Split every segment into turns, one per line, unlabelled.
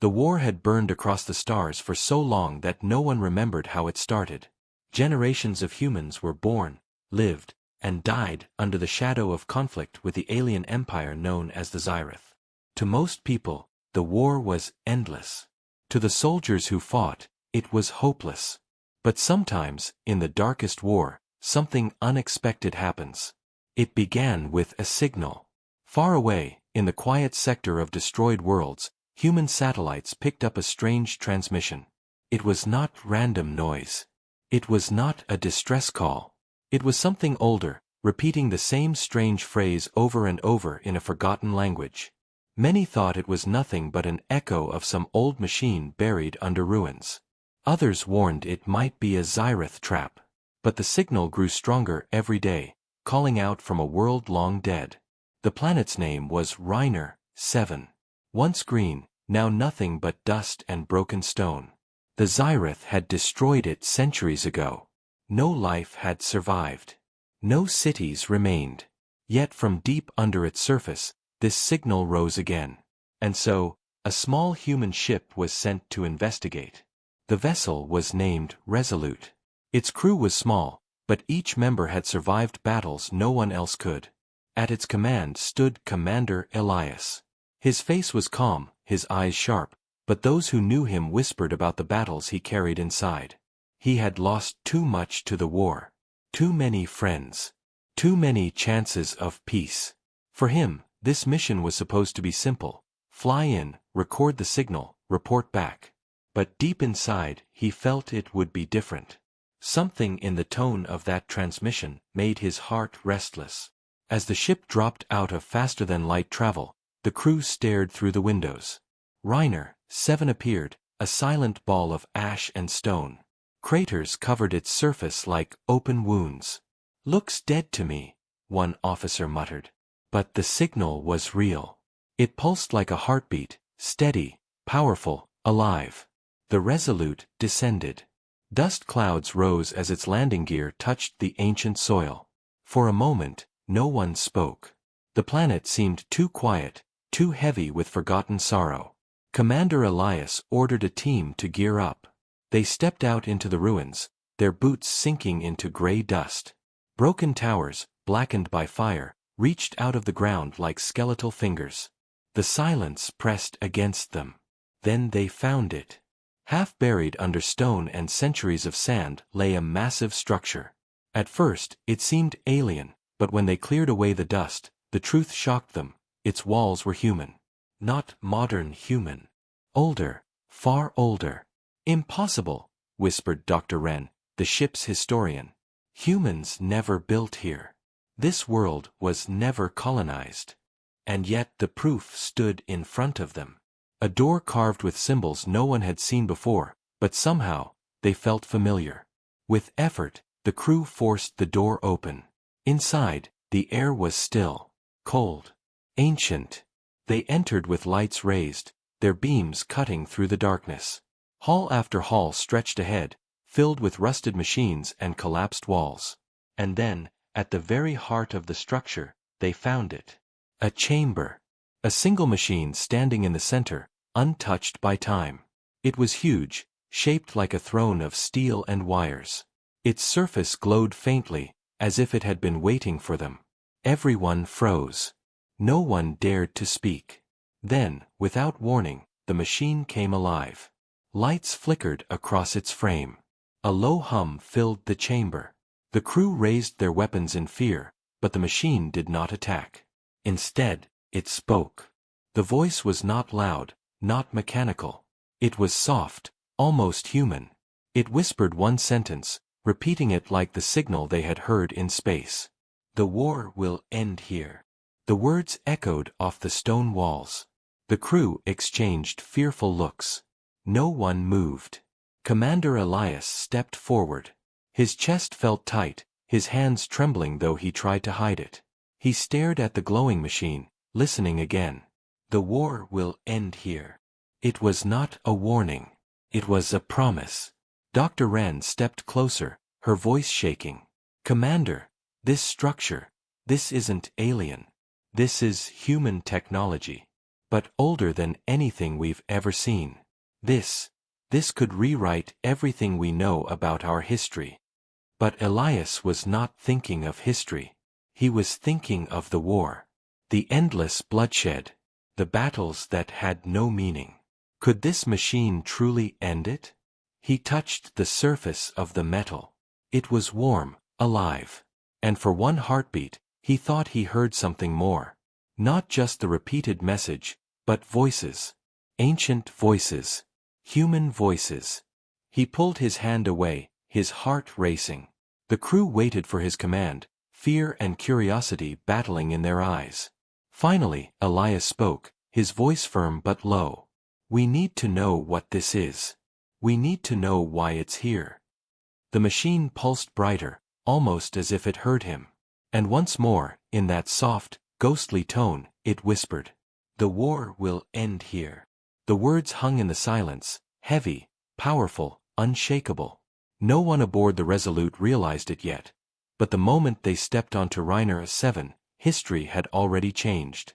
The war had burned across the stars for so long that no one remembered how it started. Generations of humans were born, lived, and died under the shadow of conflict with the alien empire known as the Xy'rith. To most people, the war was endless. To the soldiers who fought, it was hopeless. But sometimes, in the darkest war, something unexpected happens. It began with a signal. Far away, in the quiet sector of destroyed worlds, human satellites picked up a strange transmission. It was not random noise. It was not a distress call. It was something older, repeating the same strange phrase over and over in a forgotten language. Many thought it was nothing but an echo of some old machine buried under ruins. Others warned it might be a Xy'rith trap. But the signal grew stronger every day, calling out from a world long dead. The planet's name was Reiner 7. Once green, now nothing but dust and broken stone. The Xy'rith had destroyed it centuries ago. No life had survived. No cities remained. Yet from deep under its surface, this signal rose again. And so, a small human ship was sent to investigate. The vessel was named Resolute. Its crew was small, but each member had survived battles no one else could. At its command stood Commander Elias. His face was calm, his eyes sharp, but those who knew him whispered about the battles he carried inside. He had lost too much to the war. Too many friends. Too many chances of peace. For him, this mission was supposed to be simple. Fly in, record the signal, report back. But deep inside, he felt it would be different. Something in the tone of that transmission made his heart restless. As the ship dropped out of faster-than-light travel, the crew stared through the windows. Reiner 7 appeared, a silent ball of ash and stone. Craters covered its surface like open wounds. "Looks dead to me," one officer muttered. But the signal was real. It pulsed like a heartbeat, steady, powerful, alive. The Resolute descended. Dust clouds rose as its landing gear touched the ancient soil. For a moment, no one spoke. The planet seemed too quiet, too heavy with forgotten sorrow. Commander Elias ordered a team to gear up. They stepped out into the ruins, their boots sinking into gray dust. Broken towers, blackened by fire, reached out of the ground like skeletal fingers. The silence pressed against them. Then they found it. Half buried under stone and centuries of sand lay a massive structure. At first, it seemed alien, but when they cleared away the dust, the truth shocked them. Its walls were human. Not modern human. Older, far older. "Impossible," whispered Dr. Wren, the ship's historian. "Humans never built here. This world was never colonized." And yet the proof stood in front of them. A door carved with symbols no one had seen before, but somehow, they felt familiar. With effort, the crew forced the door open. Inside, the air was still, cold, ancient. They entered with lights raised, their beams cutting through the darkness. Hall after hall stretched ahead, filled with rusted machines and collapsed walls. And then, at the very heart of the structure, they found it. A chamber. A single machine standing in the center, untouched by time. It was huge, shaped like a throne of steel and wires. Its surface glowed faintly, as if it had been waiting for them. Everyone froze. No one dared to speak. Then, without warning, the machine came alive. Lights flickered across its frame. A low hum filled the chamber. The crew raised their weapons in fear, but the machine did not attack. Instead, it spoke. The voice was not loud, not mechanical. It was soft, almost human. It whispered one sentence, repeating it like the signal they had heard in space. "The war will end here." The words echoed off the stone walls. The crew exchanged fearful looks. No one moved. Commander Elias stepped forward. His chest felt tight, his hands trembling though he tried to hide it. He stared at the glowing machine, listening again. "The war will end here." It was not a warning. It was a promise. Dr. Wren stepped closer, her voice shaking. "Commander, this structure, this isn't alien. This is human technology." but older than anything we've ever seen. This could rewrite everything we know about our history. But Elias was not thinking of history. He was thinking of the war. The endless bloodshed. The battles that had no meaning. Could this machine truly end it? He touched the surface of the metal. It was warm, alive. And for one heartbeat, he thought he heard something more. Not just the repeated message, but voices. Ancient voices. Human voices. He pulled his hand away, his heart racing. The crew waited for his command, fear and curiosity battling in their eyes. Finally, Elias spoke, his voice firm but low. "We need to know what this is. We need to know why it's here." The machine pulsed brighter, almost as if it heard him. And once more, in that soft, ghostly tone, it whispered, "The war will end here." The words hung in the silence, heavy, powerful, unshakable. No one aboard the Resolute realized it yet. But the moment they stepped onto Reiner 7, history had already changed.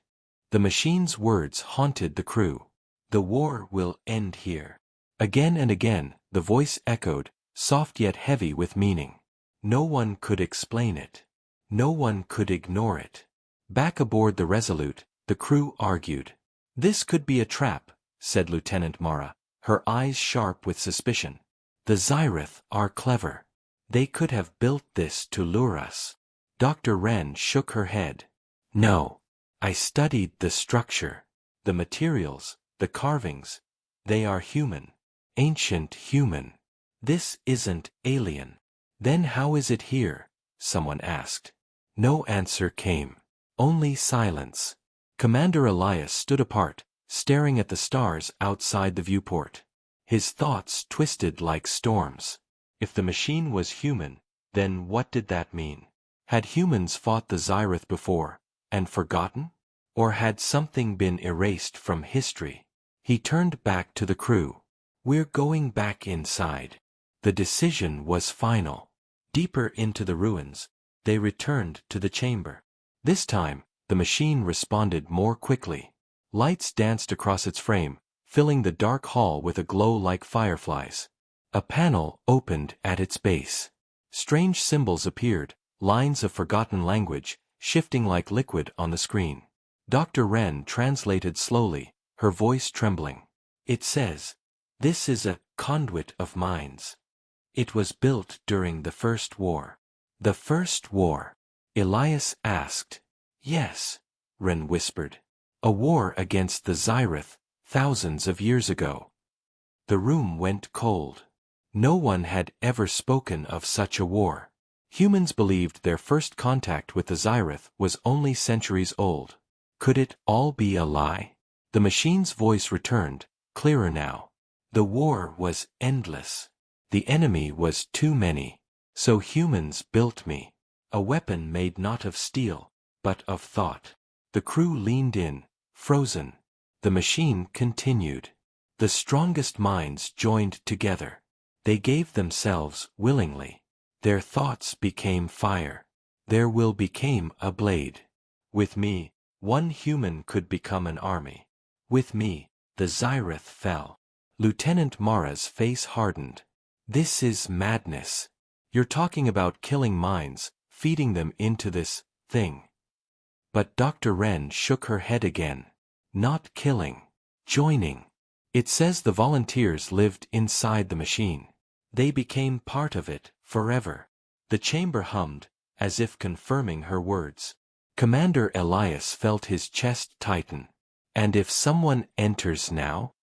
The machine's words haunted the crew. "The war will end here." Again and again, the voice echoed, soft yet heavy with meaning. No one could explain it. No one could ignore it. Back aboard the Resolute, the crew argued. "This could be a trap," said Lieutenant Mara, her eyes sharp with suspicion. "The Xyrath are clever. They could have built this to lure us." Dr. Wren shook her head. "No. I studied the structure. The materials, the carvings. They are human. Ancient human. This isn't alien." "Then how is it here?" someone asked. No answer came. Only silence. Commander Elias stood apart, staring at the stars outside the viewport. His thoughts twisted like storms. If the machine was human, then what did that mean? Had humans fought the Xyrath before, and forgotten? Or had something been erased from history? He turned back to the crew. "We're going back inside." The decision was final. Deeper into the ruins, they returned to the chamber. This time, the machine responded more quickly. Lights danced across its frame, filling the dark hall with a glow like fireflies. A panel opened at its base. Strange symbols appeared, lines of forgotten language, shifting like liquid on the screen. Dr. Wren translated slowly, her voice trembling. "It says, 'This is a conduit of minds. It was built during the First War.'" "The First War?" Elias asked. "Yes," Wren whispered. "A war against the Xyrath, thousands of years ago." The room went cold. No one had ever spoken of such a war. Humans believed their first contact with the Xyrath was only centuries old. Could it all be a lie? The machine's voice returned, clearer now. "The war was endless. The enemy was too many. So humans built me. A weapon made not of steel, but of thought." The crew leaned in, frozen. The machine continued. "The strongest minds joined together. They gave themselves willingly. Their thoughts became fire. Their will became a blade. With me, one human could become an army. With me, the Xyrath fell." Lieutenant Mara's face hardened. "This is madness. You're talking about killing minds, feeding them into this thing." But Dr. Wren shook her head again. "Not killing. Joining. It says the volunteers lived inside the machine. They became part of it, forever." The chamber hummed, as if confirming her words. Commander Elias felt his chest tighten. "And if someone enters now?"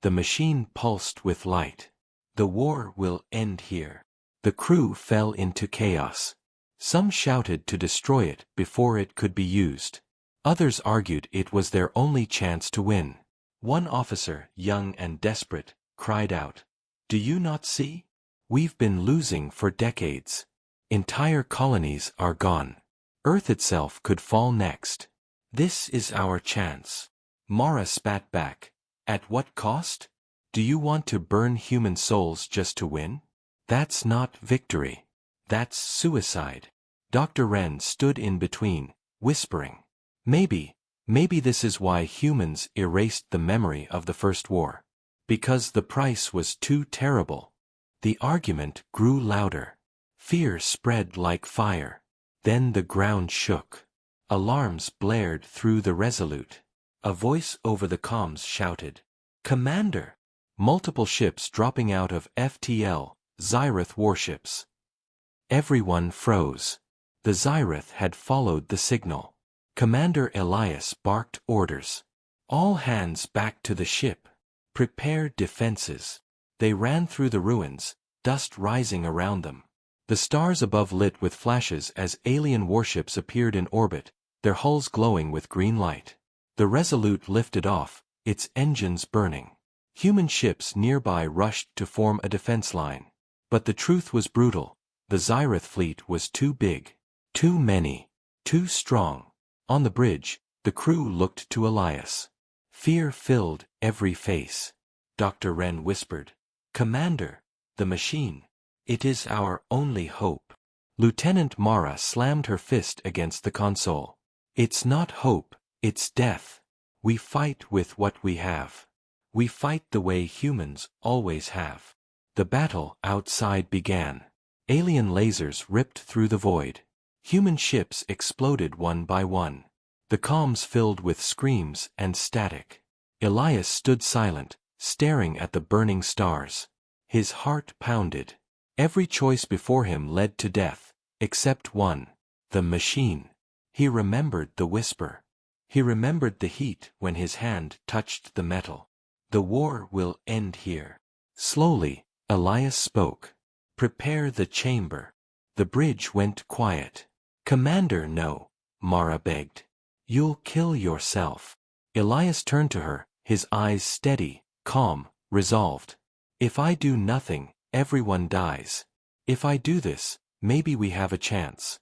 The machine pulsed with light. "The war will end here." The crew fell into chaos. Some shouted to destroy it before it could be used. Others argued it was their only chance to win. One officer, young and desperate, cried out, "Do you not see? We've been losing for decades. Entire colonies are gone. Earth itself could fall next. This is our chance." Mara spat back. "At what cost? Do you want to burn human souls just to win? That's not victory. That's suicide." Dr. Wren stood in between, whispering, "Maybe, Maybe this is why humans erased the memory of the First War. Because the price was too terrible. The argument grew louder. Fear spread like fire. Then the ground shook. Alarms blared through the Resolute. A voice over the comms shouted, "Commander!" Multiple ships dropping out of FTL, Xyrath warships. Everyone froze. The Xyrath had followed the signal. Commander Elias barked orders. All hands back to the ship. Prepare defenses. They ran through the ruins, dust rising around them. The stars above lit with flashes as alien warships appeared in orbit, their hulls glowing with green light. The Resolute lifted off, its engines burning. Human ships nearby rushed to form a defense line. But the truth was brutal. The Xyrath fleet was too big. Too many. Too strong. On the bridge, the crew looked to Elias. Fear filled every face. Dr. Wren whispered, "Commander, the machine. It is our only hope." Lieutenant Mara slammed her fist against the console. "It's not hope, it's death. We fight with what we have. We fight the way humans always have." The battle outside began. Alien lasers ripped through the void. Human ships exploded one by one. The comms filled with screams and static. Elias stood silent, staring at the burning stars. His heart pounded. Every choice before him led to death, except one. The machine. He remembered the whisper. He remembered the heat when his hand touched the metal. "The war will end here." Slowly, Elias spoke. "Prepare the chamber." The bridge went quiet. "Commander, no," Mara begged. "You'll kill yourself." Elias turned to her, his eyes steady, calm, resolved. "If I do nothing, everyone dies. If I do this, maybe we have a chance."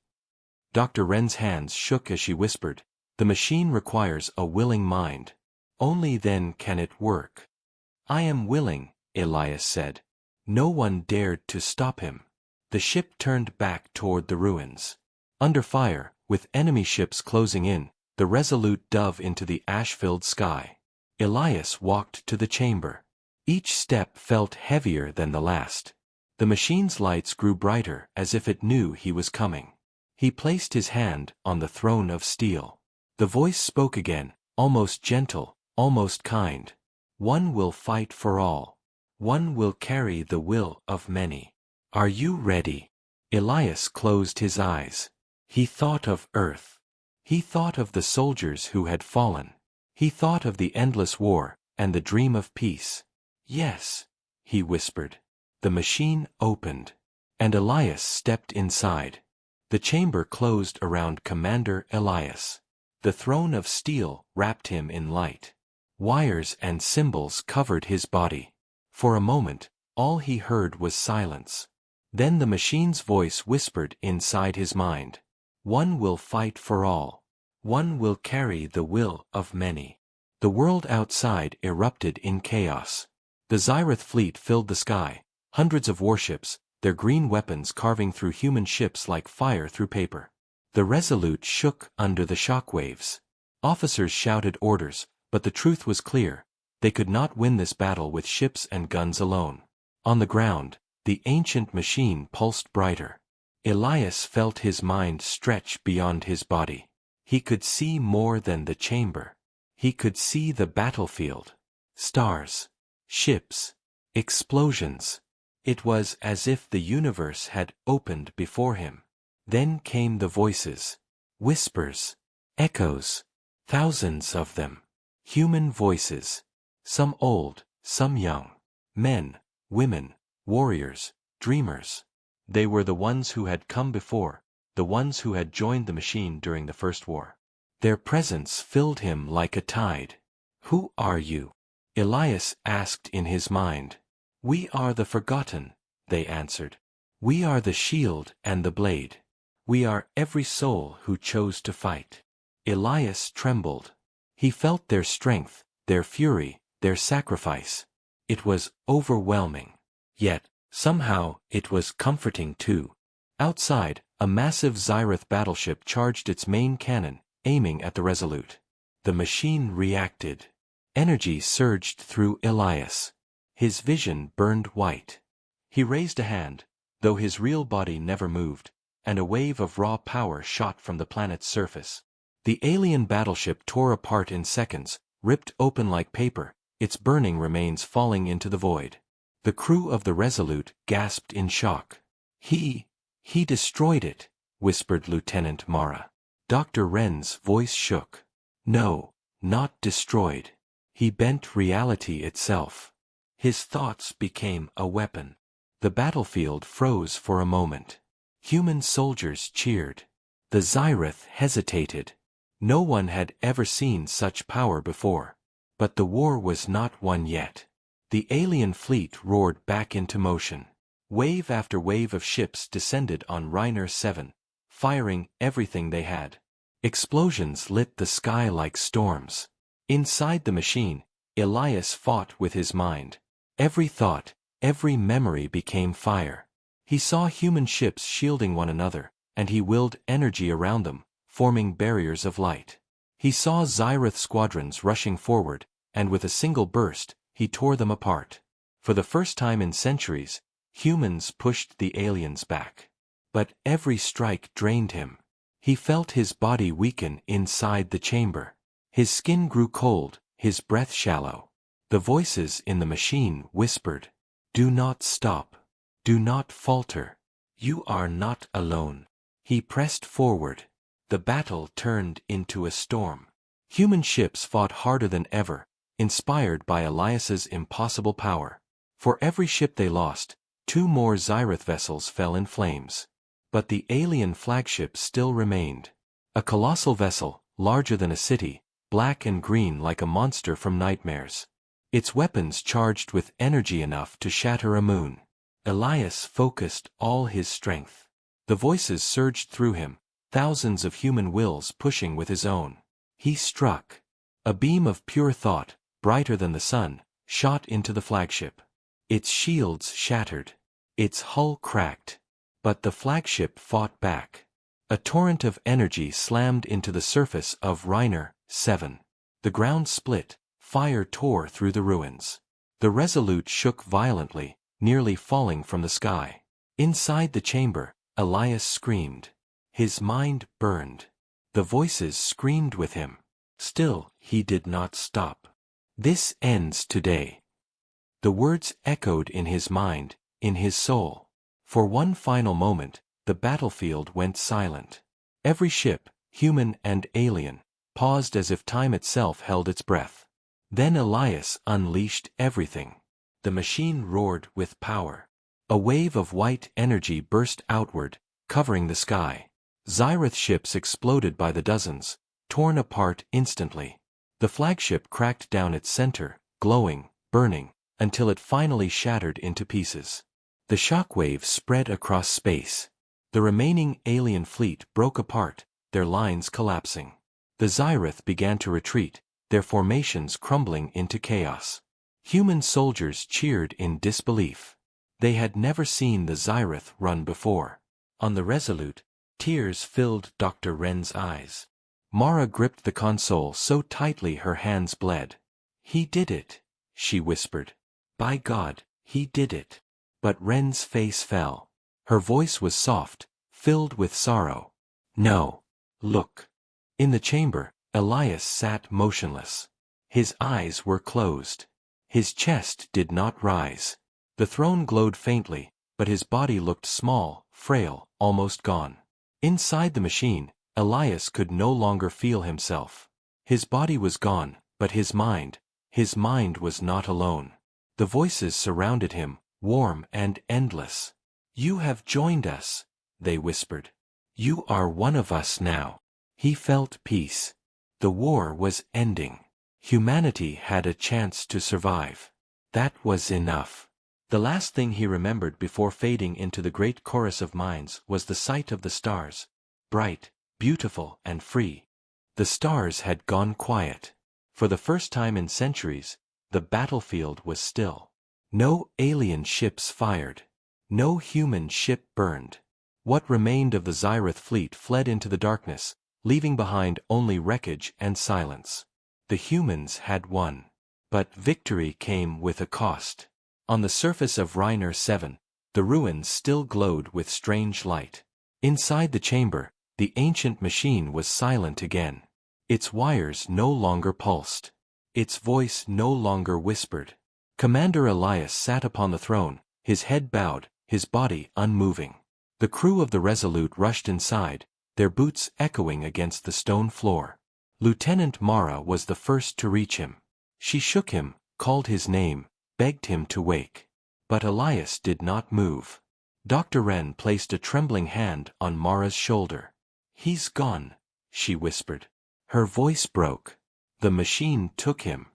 Dr. Wren's hands shook as she whispered, "The machine requires a willing mind. Only then can it work." "I am willing," Elias said. No one dared to stop him. The ship turned back toward the ruins. Under fire, with enemy ships closing in, the Resolute dove into the ash-filled sky. Elias walked to the chamber. Each step felt heavier than the last. The machine's lights grew brighter as if it knew he was coming. He placed his hand on the throne of steel. The voice spoke again, almost gentle, almost kind. "One will fight for all. One will carry the will of many. Are you ready?" Elias closed his eyes. He thought of Earth. He thought of the soldiers who had fallen. He thought of the endless war, and the dream of peace. "Yes," he whispered. The machine opened. And Elias stepped inside. The chamber closed around Commander Elias. The throne of steel wrapped him in light. Wires and symbols covered his body. For a moment, all he heard was silence. Then the machine's voice whispered inside his mind. "One will fight for all. One will carry the will of many." The world outside erupted in chaos. The Xyrath fleet filled the sky, hundreds of warships, their green weapons carving through human ships like fire through paper. The Resolute shook under the shockwaves. Officers shouted orders, but the truth was clear. They could not win this battle with ships and guns alone. On the ground, the ancient machine pulsed brighter. Elias felt his mind stretch beyond his body. He could see more than the chamber. He could see the battlefield. Stars. Ships. Explosions. It was as if the universe had opened before him. Then came the voices. Whispers. Echoes. Thousands of them. Human voices. Some old, some young. Men, women, warriors, dreamers. They were the ones who had come before, the ones who had joined the machine during the First War. Their presence filled him like a tide. "Who are you?" Elias asked in his mind. "We are the forgotten," they answered. "We are the shield and the blade. We are every soul who chose to fight." Elias trembled. He felt their strength, their fury, their sacrifice. It was overwhelming. Yet, somehow, it was comforting too. Outside, a massive Xyrath battleship charged its main cannon, aiming at the Resolute. The machine reacted. Energy surged through Elias. His vision burned white. He raised a hand, though his real body never moved, and a wave of raw power shot from the planet's surface. The alien battleship tore apart in seconds, ripped open like paper, its burning remains falling into the void. The crew of the Resolute gasped in shock. He destroyed it," whispered Lieutenant Mara. Dr. Wren's voice shook. "No, not destroyed. He bent reality itself. His thoughts became a weapon." The battlefield froze for a moment. Human soldiers cheered. The Xyrath hesitated. No one had ever seen such power before. But the war was not won yet. The alien fleet roared back into motion. Wave after wave of ships descended on Reiner 7, firing everything they had. Explosions lit the sky like storms. Inside the machine, Elias fought with his mind. Every thought, every memory became fire. He saw human ships shielding one another, and he willed energy around them, forming barriers of light. He saw Xyrath squadrons rushing forward, and with a single burst, he tore them apart. For the first time in centuries, humans pushed the aliens back. But every strike drained him. He felt his body weaken inside the chamber. His skin grew cold, his breath shallow. The voices in the machine whispered, "Do not stop. Do not falter. You are not alone." He pressed forward. The battle turned into a storm. Human ships fought harder than ever, inspired by Elias's impossible power. For every ship they lost, 2 more Xyrath vessels fell in flames. But the alien flagship still remained. A colossal vessel, larger than a city, black and green like a monster from nightmares. Its weapons charged with energy enough to shatter a moon. Elias focused all his strength. The voices surged through him, thousands of human wills pushing with his own. He struck. A beam of pure thought, brighter than the sun, shot into the flagship. Its shields shattered. Its hull cracked. But the flagship fought back. A torrent of energy slammed into the surface of Reiner 7. The ground split, fire tore through the ruins. The Resolute shook violently, nearly falling from the sky. Inside the chamber, Elias screamed. His mind burned. The voices screamed with him. Still, he did not stop. "This ends today." The words echoed in his mind, in his soul. For one final moment, the battlefield went silent. Every ship, human and alien, paused as if time itself held its breath. Then Elias unleashed everything. The machine roared with power. A wave of white energy burst outward, covering the sky. Xyrath ships exploded by the dozens, torn apart instantly. The flagship cracked down its center, glowing, burning, until it finally shattered into pieces. The shockwave spread across space. The remaining alien fleet broke apart, their lines collapsing. The Xyrath began to retreat, their formations crumbling into chaos. Human soldiers cheered in disbelief. They had never seen the Xyrath run before. On the Resolute, tears filled Dr. Wren's eyes. Mara gripped the console so tightly her hands bled. "He did it," she whispered. "By God, he did it." But Wren's face fell. Her voice was soft, filled with sorrow. "No. Look." In the chamber, Elias sat motionless. His eyes were closed. His chest did not rise. The throne glowed faintly, but his body looked small, frail, almost gone. Inside the machine, Elias could no longer feel himself. His body was gone, but his mind was not alone. The voices surrounded him, warm and endless. "You have joined us," they whispered. "You are one of us now." He felt peace. The war was ending. Humanity had a chance to survive. That was enough. The last thing he remembered before fading into the great chorus of minds was the sight of the stars, bright, beautiful and free. The stars had gone quiet. For the first time in centuries, the battlefield was still. No alien ships fired. No human ship burned. What remained of the Xyrath fleet fled into the darkness, leaving behind only wreckage and silence. The humans had won. But victory came with a cost. On the surface of Reiner 7, the ruins still glowed with strange light. Inside the chamber, the ancient machine was silent again. Its wires no longer pulsed. Its voice no longer whispered. Commander Elias sat upon the throne, his head bowed, his body unmoving. The crew of the Resolute rushed inside, their boots echoing against the stone floor. Lieutenant Mara was the first to reach him. She shook him, called his name, begged him to wake. But Elias did not move. Dr. Wren placed a trembling hand on Mara's shoulder. "He's gone," she whispered. Her voice broke. "The machine took him."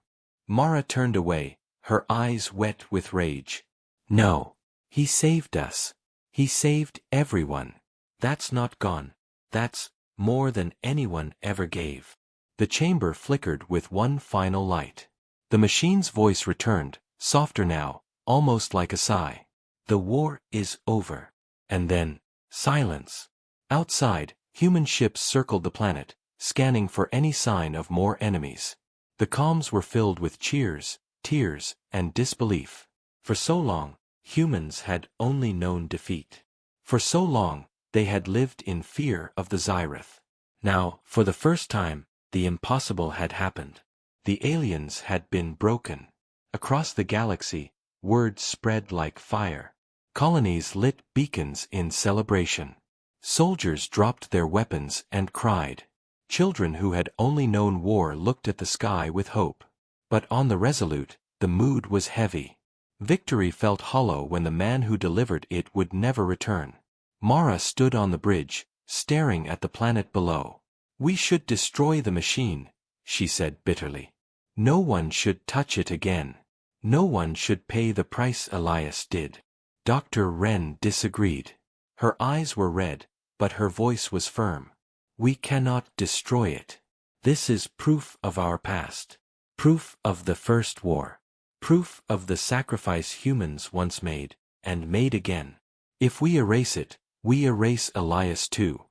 Mara turned away, her eyes wet with rage. "No. He saved us. He saved everyone. That's not gone. That's more than anyone ever gave." The chamber flickered with one final light. The machine's voice returned, softer now, almost like a sigh. "The war is over." And then, silence. Outside, human ships circled the planet, scanning for any sign of more enemies. The comms were filled with cheers, tears, and disbelief. For so long, humans had only known defeat. For so long, they had lived in fear of the Zyrith. Now, for the first time, the impossible had happened. The aliens had been broken. Across the galaxy, word spread like fire. Colonies lit beacons in celebration. Soldiers dropped their weapons and cried. Children who had only known war looked at the sky with hope. But on the Resolute, the mood was heavy. Victory felt hollow when the man who delivered it would never return. Mara stood on the bridge, staring at the planet below. "We should destroy the machine," she said bitterly. "No one should touch it again. No one should pay the price Elias did." Dr. Wren disagreed. Her eyes were red, but her voice was firm. "We cannot destroy it. This is proof of our past. Proof of the First War. Proof of the sacrifice humans once made, and made again. If we erase it, we erase Elias too."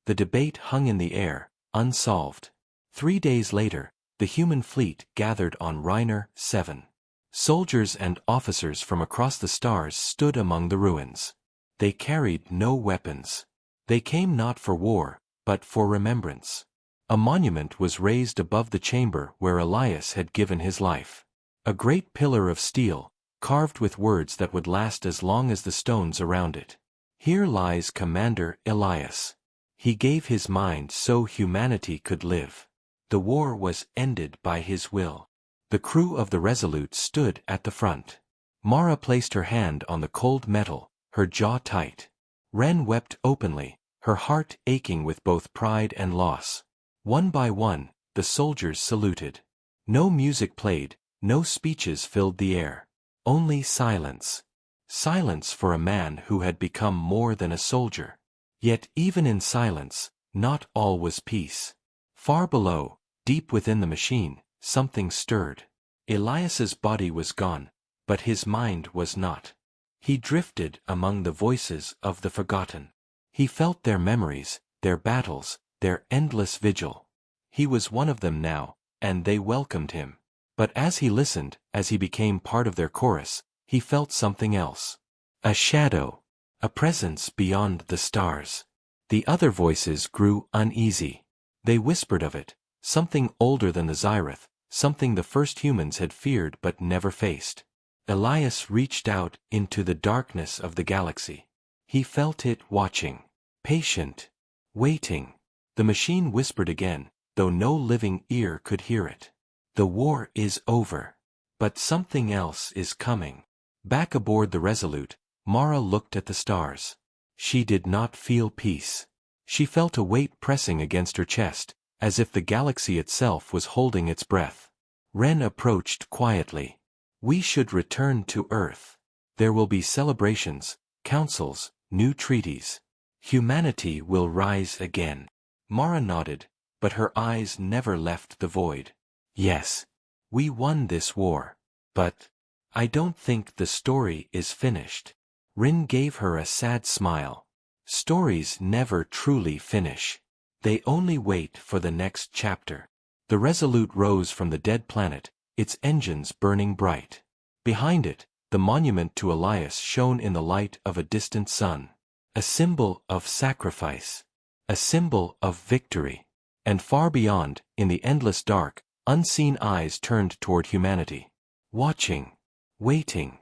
The debate hung in the air, unsolved. 3 days later, the human fleet gathered on Reiner 7. Soldiers and officers from across the stars stood among the ruins. They carried no weapons. They came not for war, but for remembrance. A monument was raised above the chamber where Elias had given his life. A great pillar of steel, carved with words that would last as long as the stones around it. "Here lies Commander Elias. He gave his mind so humanity could live. The war was ended by his will." The crew of the Resolute stood at the front. Mara placed her hand on the cold metal, her jaw tight. Wren wept openly, her heart aching with both pride and loss. One by one, the soldiers saluted. No music played, no speeches filled the air. Only silence. Silence for a man who had become more than a soldier. Yet even in silence, not all was peace. Far below, deep within the machine, something stirred. Elias's body was gone, but his mind was not. He drifted among the voices of the forgotten. He felt their memories, their battles, their endless vigil. He was one of them now, and they welcomed him. But as he listened, as he became part of their chorus, he felt something else. A shadow. A presence beyond the stars. The other voices grew uneasy. They whispered of it, something older than the Zyrith, something the first humans had feared but never faced. Elias reached out into the darkness of the galaxy. He felt it watching. Patient. Waiting. The machine whispered again, though no living ear could hear it. "The war is over. But something else is coming." Back aboard the Resolute, Mara looked at the stars. She did not feel peace. She felt a weight pressing against her chest, as if the galaxy itself was holding its breath. Wren approached quietly. "We should return to Earth. There will be celebrations, councils, new treaties. Humanity will rise again." Mara nodded, but her eyes never left the void. "Yes. We won this war. But I don't think the story is finished." Rin gave her a sad smile. "Stories never truly finish. They only wait for the next chapter." The Resolute rose from the dead planet, its engines burning bright. Behind it, the monument to Elias shone in the light of a distant sun. A symbol of sacrifice. A symbol of victory. And far beyond, in the endless dark, unseen eyes turned toward humanity. Watching. Waiting.